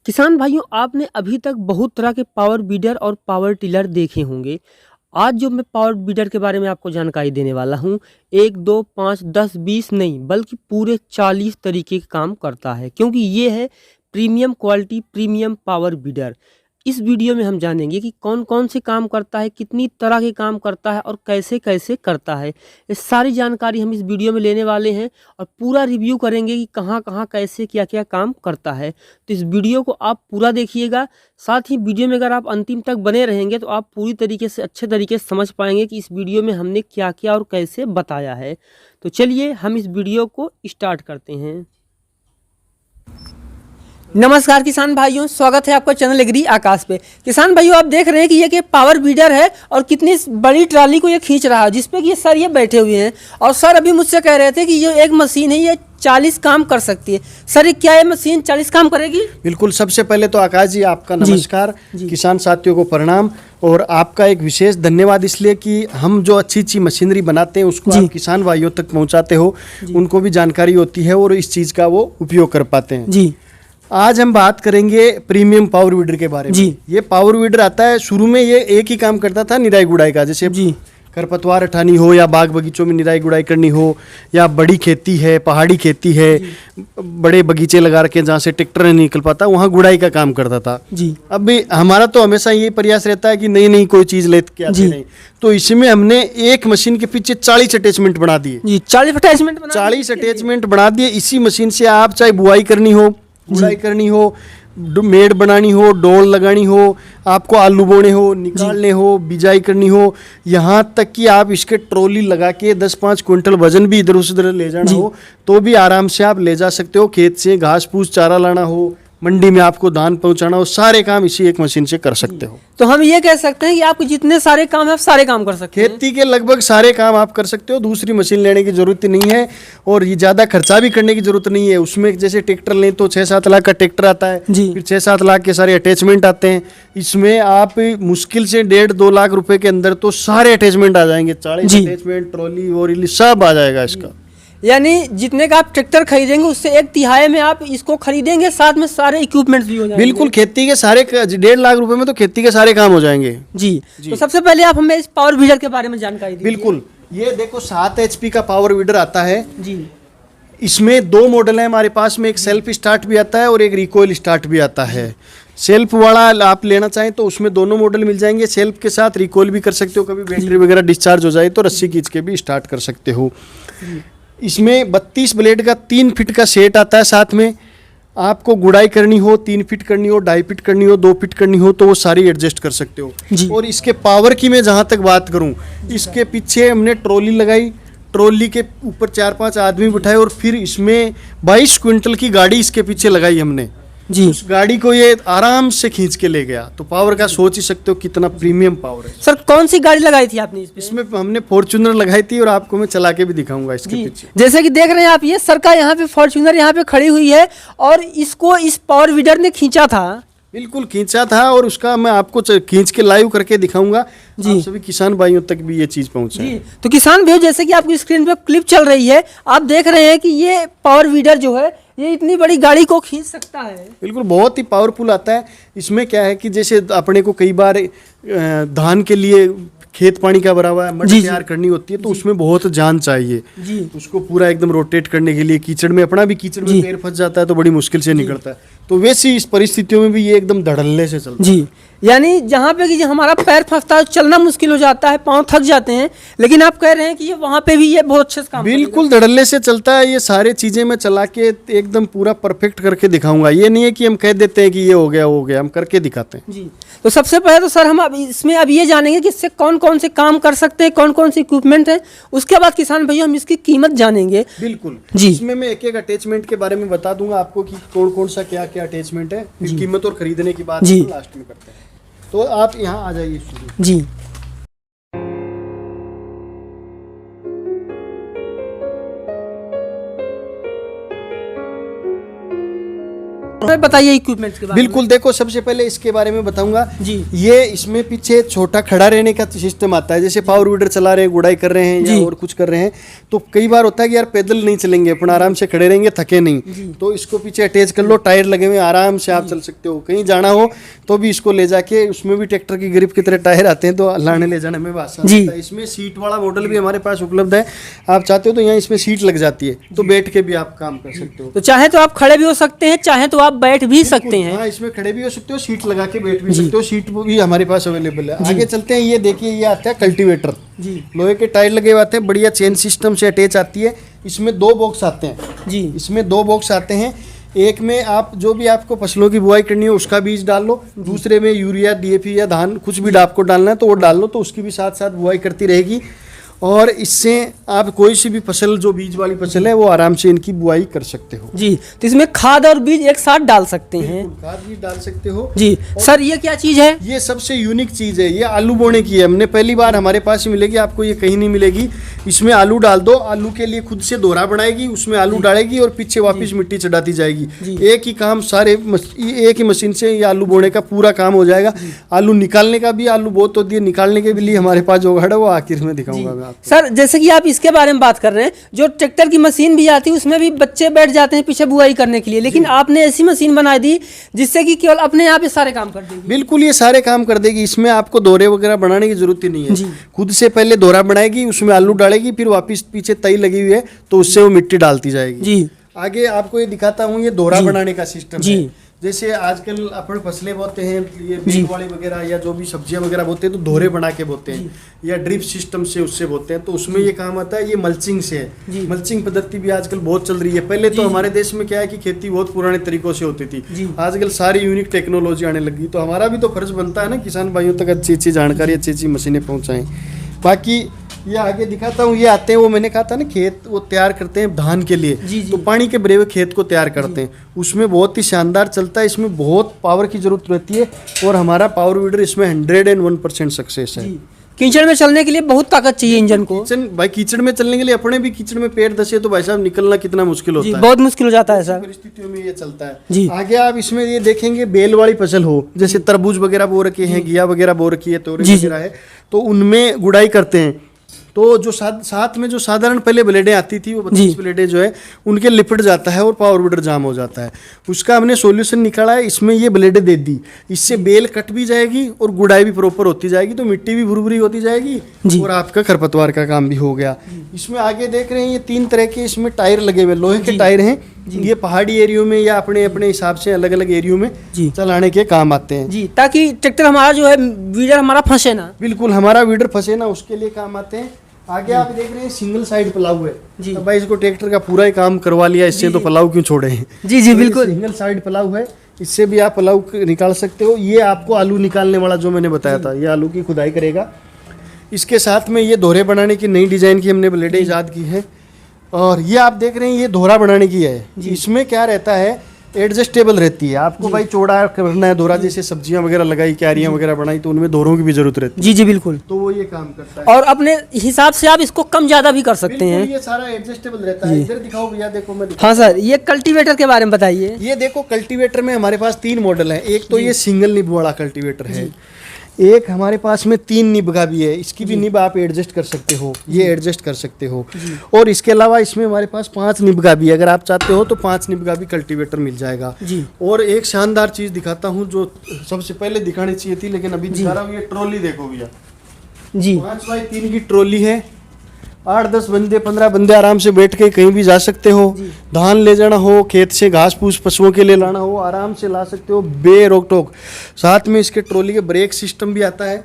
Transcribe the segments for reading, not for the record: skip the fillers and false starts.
किसान भाइयों, आपने अभी तक बहुत तरह के पावर बीडर और पावर टिलर देखे होंगे। आज जो मैं पावर बीडर के बारे में आपको जानकारी देने वाला हूँ, 1, 2, 5, 10, 20 नहीं बल्कि पूरे 40 तरीके के काम करता है, क्योंकि ये है premium quality premium power bidder. इस वीडियो में हम जानेंगे कि कौन कौन से काम करता है, कितनी तरह के काम करता है और कैसे कैसे करता है। ये सारी जानकारी हम इस वीडियो में लेने वाले हैं और पूरा रिव्यू करेंगे कि कहाँ कहाँ कैसे क्या क्या काम करता है। तो इस वीडियो को आप पूरा देखिएगा। साथ ही वीडियो में अगर आप अंतिम तक बने रहेंगे तो आप पूरी तरीके से अच्छे तरीके से समझ पाएंगे कि इस वीडियो में हमने क्या क्या और कैसे बताया है। तो चलिए हम इस वीडियो को स्टार्ट करते हैं। नमस्कार किसान भाइयों, स्वागत है आपका चैनल एग्री आकाश पे। किसान भाइयों, आप देख रहे हैं कि ये पावर बीडर है और कितनी बड़ी ट्राली को ये खींच रहा है, जिसपे कि ये सर ये बैठे हुए हैं। और सर अभी मुझसे कह रहे थे कि ये एक मशीन है, ये 40 काम कर सकती है। सर क्या ये मशीन 40 काम करेगी? बिल्कुल। सबसे पहले तो आकाश जी आपका नमस्कार, किसान साथियों को प्रणाम और आपका एक विशेष धन्यवाद इसलिए कि हम जो अच्छी अच्छी मशीनरी बनाते हैं उसको आप किसान भाइयों तक पहुंचाते हो, उनको भी जानकारी होती है और इस चीज़ का वो उपयोग कर पाते हैं। जी, आज हम बात करेंगे प्रीमियम पावर वीडर के बारे में। ये पावर वीडर आता है, शुरू में ये एक ही काम करता था, निराई गुड़ाई का। जैसे खरपतवार हटानी हो या बाग बगीचों में निराई गुड़ाई करनी हो या बड़ी खेती है, पहाड़ी खेती है, बड़े बगीचे लगा रखे जहाँ से ट्रैक्टर नहीं निकल पाता, वहाँ गुड़ाई का काम करता था। अब हमारा तो हमेशा ये प्रयास रहता है कि नई नई कोई चीज़ लेके आते नहीं। तो इसमें हमने एक मशीन के पीछे 40 अटैचमेंट बना दिए। 40 अटैचमेंट बना दिए। इसी मशीन से आप चाहे बुआई करनी हो, गुड़ाई करनी हो, मेड़ बनानी हो, डोल लगानी हो, आपको आलू बोने हो, निकालने हो, बिजाई करनी हो, यहाँ तक कि आप इसके ट्रॉली लगा के 10-5 क्विंटल वजन भी इधर उधर ले जाना हो तो भी आराम से आप ले जा सकते हो। खेत से घास फूस चारा लाना हो, मंडी में आपको धान पहुंचाना हो, सारे काम इसी एक मशीन से कर सकते हो। तो हम ये कह सकते हैं कि आप जितने सारे काम है आप सारे काम कर सकते हैं। खेती के लगभग सारे काम आप कर सकते हो। दूसरी मशीन लेने की जरूरत नहीं है और ये ज़्यादा खर्चा भी करने की जरूरत नहीं है। उसमें जैसे ट्रैक्टर लें तो 6-7 लाख का ट्रैक्टर आता है, फिर 6-7 लाख के सारे अटैचमेंट आते हैं। इसमें आप मुश्किल से 1.5-2 लाख रुपए के अंदर तो सारे अटैचमेंट आ जाएंगे। 40 अटैचमेंट, ट्रॉली वोली सब आ जाएगा इसका। यानी जितने का आप ट्रैक्टर खरीदेंगे उससे 1/3 में आप इसको खरीदेंगे, साथ में सारे इक्विपमेंट्स भी हो जाएंगे। बिल्कुल, खेती के सारे 1.5 लाख रुपए में तो खेती के सारे काम हो जाएंगे। जी। तो सबसे पहले आप हमें इस पावर बीडर के बारे में जानकारी दीजिए। बिल्कुल, ये देखो 7 HP का पावर बीडर आता है जी। इसमें 2 मॉडल है हमारे पास में, एक सेल्फ स्टार्ट भी आता है और एक रिकॉइल स्टार्ट भी आता है। सेल्फ वाला आप लेना चाहें तो उसमें दोनों मॉडल मिल जाएंगे। सेल्फ के साथ रिकॉइल भी कर सकते हो, कभी बैटरी वगैरह डिस्चार्ज हो जाए तो रस्सी खींच के भी स्टार्ट कर सकते हो। इसमें 32 ब्लेड का 3 फीट का सेट आता है। साथ में आपको गुड़ाई करनी हो, 3 फीट करनी हो, 2.5 फीट करनी हो, 2 फीट करनी हो तो वो सारी एडजस्ट कर सकते हो। और इसके पावर की मैं जहाँ तक बात करूँ, इसके पीछे हमने ट्रॉली लगाई, ट्रॉली के ऊपर 4-5 आदमी बिठाए और फिर इसमें 22 क्विंटल की गाड़ी इसके पीछे लगाई हमने। उस गाड़ी को ये आराम से खींच के ले गया। तो पावर का सोच ही सकते हो कितना प्रीमियम पावर है। सर कौन सी गाड़ी लगाई थी आपने इसमें हमने फॉर्च्यूनर लगाई थी और आपको मैं चला के भी दिखाऊंगा इसके पीछे। जैसे कि देख रहे हैं आप, ये सर का यहाँ पे फॉर्च्यूनर यहाँ पे खड़ी हुई है और इसको इस पावर बीडर ने खींचा था। बिल्कुल खींचा था और उसका मैं आपको खींच के लाइव करके दिखाऊंगा जी। सभी किसान भाइयों तक भी ये चीज पहुंचे। तो किसान भाइयों, जैसे कि आपकी स्क्रीन पे क्लिप चल रही है, आप देख रहे हैं कि ये पावर बीडर जो है ये इतनी बड़ी गाड़ी को खींच सकता है। बिल्कुल, बहुत ही पावरफुल आता है। इसमें क्या है कि जैसे अपने को कई बार धान के लिए खेत पानी का भरा हुआ है, मड तैयार करनी होती है तो उसमें बहुत जान चाहिए उसको पूरा एकदम रोटेट करने के लिए। कीचड़ में अपना भी कीचड़ में पैर फंस जाता है तो बड़ी मुश्किल से निकलता है। तो वैसी इस परिस्थितियों में भी ये एकदम धड़ल्ले से चलता है। यानी जहाँ पे कि हमारा पैर फंसता है, चलना मुश्किल हो जाता है, पाँव थक जाते हैं, लेकिन आप कह रहे हैं कि ये वहाँ पे भी ये बहुत अच्छे से काम बिल्कुल धड़ल्ले से चलता है। ये सारे चीजें मैं चला के एकदम पूरा परफेक्ट करके दिखाऊंगा। ये नहीं है कि हम कह देते हैं कि ये हो गया हो गया, हम करके दिखाते हैं। जी। तो सबसे पहले तो सर हम अब ये जानेंगे कि इससे कौन कौन से काम कर सकते हैं, कौन कौन से इक्विपमेंट है। उसके बाद किसान भैया हम इसकी कीमत जानेंगे। बिल्कुल जी। इसमें मैं एक एक अटैचमेंट के बारे में बता दूंगा आपको कि कौन कौन सा क्या क्या अटैचमेंट है, फिर कीमत और खरीदने की बात लास्ट में करते हैं। तो आप यहाँ आ जाइए जी। हमें बताइए इक्विपमेंट्स के बारे में। बिल्कुल, देखो सबसे पहले इसके बारे में बताऊंगा जी। ये इसमें पीछे छोटा खड़ा रहने का सिस्टम आता है। जैसे पावर वीडर चला रहे हैं, गुड़ाई कर रहे हैं या और कुछ कर रहे हैं, तो कई बार होता है कि यार पैदल नहीं चलेंगे, अपन आराम से खड़े रहेंगे, थके नहीं, तो इसको पीछे अटैच कर लो, टायर लगे हुए, आराम से आप चल सकते हो। कहीं जाना हो तो भी इसको ले जाके, उसमें भी ट्रैक्टर की ग्रिप की तरह टायर आते हैं, तो लाने ले जाने में आसान होता है। इसमें सीट वाला मॉडल भी हमारे पास उपलब्ध है, आप चाहते हो तो यहाँ इसमें सीट लग जाती है, तो बैठ के भी आप काम कर सकते हो। तो चाहे तो आप खड़े भी हो सकते हैं, चाहे तो आप बैठ भी सकते हैं। हाँ, इसमें खड़े भी हो सकते हो, सीट लगा के बैठ भी सकते हो, सीट भी हमारे पास अवेलेबल है। आगे चलते हैं, ये देखिए ये आता है कल्टीवेटर जी। लोहे के टायर लगे हुए आते हैं, बढ़िया चेन सिस्टम से अटैच आती है। इसमें 2 बॉक्स आते हैं जी। इसमें 2 बॉक्स आते हैं। एक में आप जो भी आपको फसलों की बुआई करनी हो उसका बीज डाल लो, दूसरे में यूरिया, डीएपी या धान कुछ भी आपको डालना है तो वो डाल लो, तो उसकी भी साथ साथ बुआई करती रहेगी। और इससे आप कोई सी भी फसल, जो बीज वाली फसल है, वो आराम से इनकी बुआई कर सकते हो जी। तो इसमें खाद और बीज एक साथ डाल सकते हैं। खाद भी डाल सकते हो जी। सर ये क्या चीज़ है? ये सबसे यूनिक चीज़ है, ये आलू बोने की है। हमने पहली बार हमारे पास ही मिलेगी, आपको ये कहीं नहीं मिलेगी। इसमें आलू डाल दो, आलू के लिए खुद से दोहरा बनाएगी, उसमें आलू डालेगी और पीछे वापस मिट्टी चढ़ाती जाएगी। एक ही काम एक ही मशीन से ये आलू बोने का पूरा काम हो जाएगा। आलू निकालने का भी, आलू बहुत होती है, निकालने के लिए हमारे पास जुगाड़ है, वो आखिर में दिखाऊंगा मैं आपको। सर जैसे कि आप इसके बारे में बात कर रहे हैं, जो ट्रैक्टर की मशीन भी आती है उसमें भी बच्चे बैठ जाते हैं पीछे बुआई करने के लिए, लेकिन आपने ऐसी मशीन बना दी जिससे कि केवल अपने आप ये सारे काम कर देगी। बिल्कुल, ये सारे काम कर देगी। इसमें आपको दोहरे वगैरह बनाने की जरूरत ही नहीं है। खुद से पहले दोहरा बनाएगी, उसमें आलू डालेगी, फिर वापस पीछे तई लगी हुई है तो उससे वो मिट्टी डालती जाएगी। जी। आगे आपको ये दिखाता हूँ, ये दोहरा बनाने का सिस्टम है। जैसे आजकल अपन फसलें बोते हैं, ये बीज वाली वगैरह या जो भी सब्जियां वगैरह बोते हैं तो दोहरे बना के बोते हैं, या ड्रिप सिस्टम से उससे बोते हैं, तो उसमें ये काम आता है। ये मल्चिंग से है। मल्चिंग पद्धति भी आजकल बहुत चल रही है। पहले तो हमारे देश में क्या है कि खेती बहुत पुराने तरीकों से होती थी, आजकल सारी यूनिक टेक्नोलॉजी आने लगी, तो हमारा भी तो फर्ज बनता है ना, किसान भाइयों तक अच्छी अच्छी जानकारी, अच्छी अच्छी मशीनें पहुँचाएं। बाकी ये आगे दिखाता हूँ, ये आते हैं, वो मैंने कहा था ना, खेत वो तैयार करते हैं धान के लिए, तो पानी के भरे हुए खेत को तैयार करते हैं, उसमें बहुत ही शानदार चलता है। इसमें बहुत पावर की जरूरत रहती है और हमारा पावर वीडर इसमें 101% सक्सेस है। कीचड़ में चलने के लिए बहुत ताकत चाहिए इंजन को। भाई कीचड़ में चलने के लिए, अपने भी कीचड़ में पैर धसे तो भाई साहब निकलना कितना मुश्किल होता है, बहुत मुश्किल हो जाता है सर। परिस्थितियों में ये चलता है। आगे आप इसमें ये देखेंगे, बेल वाली फसल हो, जैसे तरबूज वगैरह बो रखे हैं, घिया वगैरह बो रखी है, तोरई वगैरह है, तो उनमें गुड़ाई करते हैं। तो जो साथ में जो साधारण पहले ब्लेडें आती थी, वो 32 ब्लेडें जो है उनके लिपट जाता है और पावर वीडर जाम हो जाता है। उसका हमने सॉल्यूशन निकाला है, इसमें ये ब्लेडें दे दी, इससे बेल कट भी जाएगी और गुड़ाई भी प्रॉपर होती जाएगी, तो मिट्टी भी भुरभुरी होती जाएगी और आपका खरपतवार का काम भी हो गया। इसमें आगे देख रहे हैं, ये 3 तरह के इसमें टायर लगे हुए, लोहे के टायर हैं। ये पहाड़ी एरियो में या अपने अपने हिसाब से अलग अलग एरियो में चलाने के काम आते हैं जी, ताकि ट्रैक्टर हमारा जो है, वीडर हमारा फंसे ना। बिल्कुल, हमारा वीडर फंसे ना, उसके लिए काम आते हैं। आगे आप देख रहे हैं, सिंगल साइड प्लाऊ है जी। अब भाई इसको ट्रैक्टर का पूरा ही काम करवा लिया, इससे तो प्लाऊ क्यों छोड़े हैं। जी जी बिल्कुल, सिंगल साइड प्लाऊ है, इससे भी आप प्लाऊ निकाल सकते हो। ये आपको आलू निकालने वाला जो मैंने बताया था, ये आलू की खुदाई करेगा। इसके साथ में ये दोहरे बनाने की नई डिजाइन की हमने ब्लेडें ईजाद की है। और ये आप देख रहे हैं, ये दोहरा बनाने की है। इसमें क्या रहता है, एडजस्टेबल रहती है। आपको भाई चौड़ा करना है दोहरा, जैसे सब्जियां वगैरह लगाई, क्यारियां वगैरह बनाई, तो उनमें दोहरों की भी जरूरत रहती है। जी जी बिल्कुल, तो वो ये काम करता है। और अपने हिसाब से आप इसको कम ज्यादा भी कर सकते हैं। ये सारा एडजस्टेबल रहता है। इधर दिखाओ भैया, देखो मैं हाँ सर, ये कल्टीवेटर के बारे में बताइए। ये देखो, कल्टीवेटर में हमारे पास 3 मॉडल हैं। एक तो ये सिंगल निब वाला कल्टीवेटर है, एक हमारे पास में 3 निब का भी है। इसकी भी निब आप एडजस्ट कर सकते हो, ये एडजस्ट कर सकते हो। और इसके अलावा इसमें हमारे पास 5 निब का भी है, अगर आप चाहते हो तो 5 निब का भी कल्टीवेटर मिल जाएगा जी। और एक शानदार चीज दिखाता हूँ, जो सबसे पहले दिखानी चाहिए थी लेकिन अभी दिखा रहा हूँ। ये ट्रॉली देखो भैया जी, 5x3 की ट्रॉली है। 8-10 बंदे, 15 बंदे आराम से बैठ के कहीं भी जा सकते हो। धान ले जाना हो, खेत से घास फूस पशुओं के लिए लाना हो, आराम से ला सकते हो बेरोक टोक। साथ में इसके ट्रॉली के ब्रेक सिस्टम भी आता है।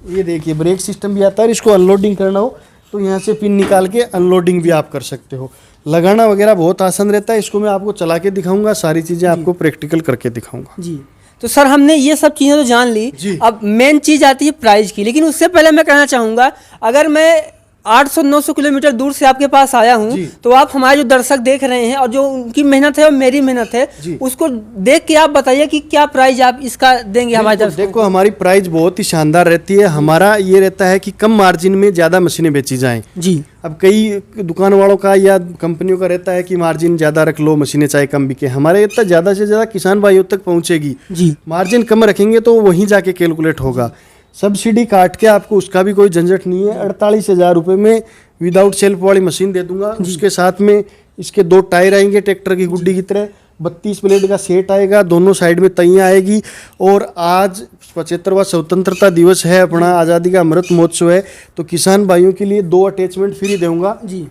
ये देखिए, ब्रेक सिस्टम भी आता है। इसको अनलोडिंग करना हो तो यहाँ से पिन निकाल के अनलोडिंग भी आप कर सकते हो। लगाना वगैरह बहुत आसान रहता है। इसको मैं आपको चला के दिखाऊंगा, सारी चीज़ें आपको प्रैक्टिकल करके दिखाऊंगा जी। तो सर हमने ये सब चीज़ें तो जान ली, अब मेन चीज़ आती है प्राइस की। लेकिन उससे पहले मैं कहना चाहूँगा, अगर मैं 800-900 किलोमीटर दूर से आपके पास आया हूँ, तो आप हमारे जो दर्शक देख रहे हैं और जो उनकी मेहनत है और मेरी मेहनत है, उसको देख के आप बताइए कि क्या प्राइस आप इसका देंगे हमारे दर्शक। देखो हमारी प्राइस बहुत ही शानदार रहती है। हमारा ये रहता है कि कम मार्जिन में ज़्यादा मशीनें बेची जाएं। जी। अब कई दुकान वालों का या कंपनियों का रहता है कि मार्जिन ज़्यादा रख लो, मशीनें चाहे कम बिके। हमारे इतना ज़्यादा से ज़्यादा किसान भाइयों तक पहुँचेगी। जी। मार्जिन कम रखेंगे तो वहीं जाके कैलकुलेट होगा। सब्सिडी काट के आपको उसका भी कोई झंझट नहीं है। 48,000 रुपये में विदाउट सेल्फ वाली मशीन दे दूंगा। उसके साथ में इसके 2 टायर आएंगे ट्रैक्टर की गुड्डी की तरह, 32 प्लेट का सेट आएगा, दोनों साइड में तैयां आएगी। और आज 75वां स्वतंत्रता दिवस है, अपना आज़ादी का अमृत महोत्सव है, तो किसान भाइयों के लिए 2 अटैचमेंट फ्री दूंगा। जी।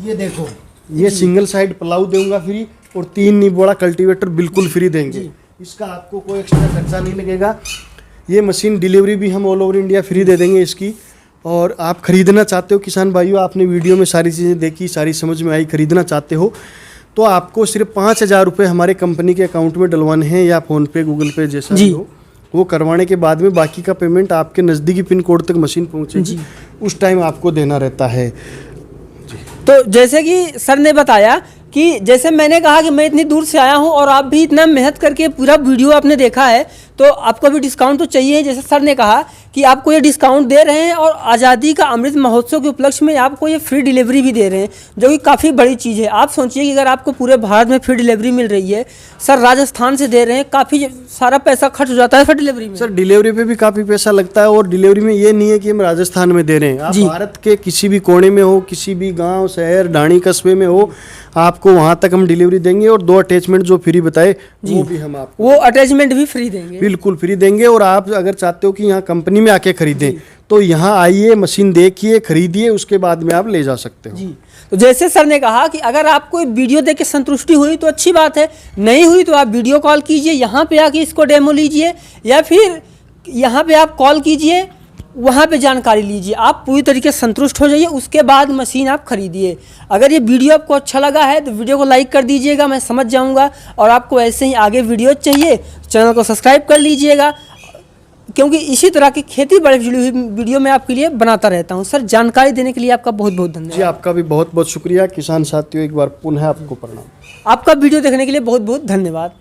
ये देखो, ये सिंगल साइड प्लाऊ दूंगा फ्री, और 3 निबोड़ा कल्टीवेटर बिल्कुल फ्री देंगे। इसका आपको कोई एक्स्ट्रा खर्चा नहीं लगेगा। ये मशीन डिलीवरी भी हम ऑल ओवर इंडिया फ्री दे देंगे इसकी। और आप खरीदना चाहते हो किसान भाइयों, आपने वीडियो में सारी चीज़ें देखी, सारी समझ में आई, खरीदना चाहते हो तो आपको सिर्फ 5,000 रुपये हमारे कंपनी के अकाउंट में डलवाने हैं, या फ़ोनपे, गूगल पे जैसा भी हो। वो करवाने के बाद में बाकी का पेमेंट आपके नज़दीकी पिन कोड तक मशीन पहुँचेगी, उस टाइम आपको देना रहता है। तो जैसे कि सर ने बताया कि जैसे मैंने कहा कि मैं इतनी दूर से आया हूं और आप भी इतना मेहनत करके पूरा वीडियो आपने देखा है, तो आपको भी डिस्काउंट तो चाहिए। जैसे सर ने कहा कि आपको ये डिस्काउंट दे रहे हैं और आज़ादी का अमृत महोत्सव के उपलक्ष्य में आपको ये फ्री डिलीवरी भी दे रहे हैं, जो कि काफ़ी बड़ी चीज़ है। आप सोचिए कि अगर आपको पूरे भारत में फ्री डिलीवरी मिल रही है, सर राजस्थान से दे रहे हैं, काफ़ी सारा पैसा खर्च हो जाता है फिर डिलीवरी में। सर डिलीवरी पे भी काफ़ी पैसा लगता है, और डिलीवरी में ये नहीं है कि हम राजस्थान में दे रहे हैं। आप भारत के किसी भी कोने में हो, किसी भी गाँव, शहर, ढाणी, कस्बे में हो, आपको वहां तक हम डिलीवरी देंगे। और 2 अटैचमेंट जो फ्री बताए वो भी हम आपको, वो अटैचमेंट भी फ्री देंगे, बिल्कुल फ्री देंगे। और आप अगर चाहते हो कि यहाँ कंपनी में आके खरीदें तो यहाँ आइए, मशीन देखिए, खरीदिए, उसके बाद में आप ले जा सकते हो। जी। तो जैसे सर ने कहा कि अगर आपको वीडियो देख के संतुष्टि हुई तो अच्छी बात है, नहीं हुई तो आप वीडियो कॉल कीजिए, यहाँ पे आके इसको डेमो लीजिए, या फिर यहाँ पे आप कॉल कीजिए, वहाँ पे जानकारी लीजिए। आप पूरी तरीके से संतुष्ट हो जाइए, उसके बाद मशीन आप खरीदिए। अगर ये वीडियो आपको अच्छा लगा है तो वीडियो को लाइक कर दीजिएगा, मैं समझ जाऊँगा। और आपको ऐसे ही आगे वीडियो चाहिए, चैनल को सब्सक्राइब कर लीजिएगा, क्योंकि इसी तरह की खेती बड़ी जुड़ी हुई वीडियो मैं आपके लिए बनाता रहता हूं। सर जानकारी देने के लिए आपका बहुत बहुत धन्यवाद। जी आपका भी बहुत बहुत शुक्रिया। किसान साथियों, एक बार पुनः आपको प्रणाम। आपका वीडियो देखने के लिए बहुत बहुत धन्यवाद।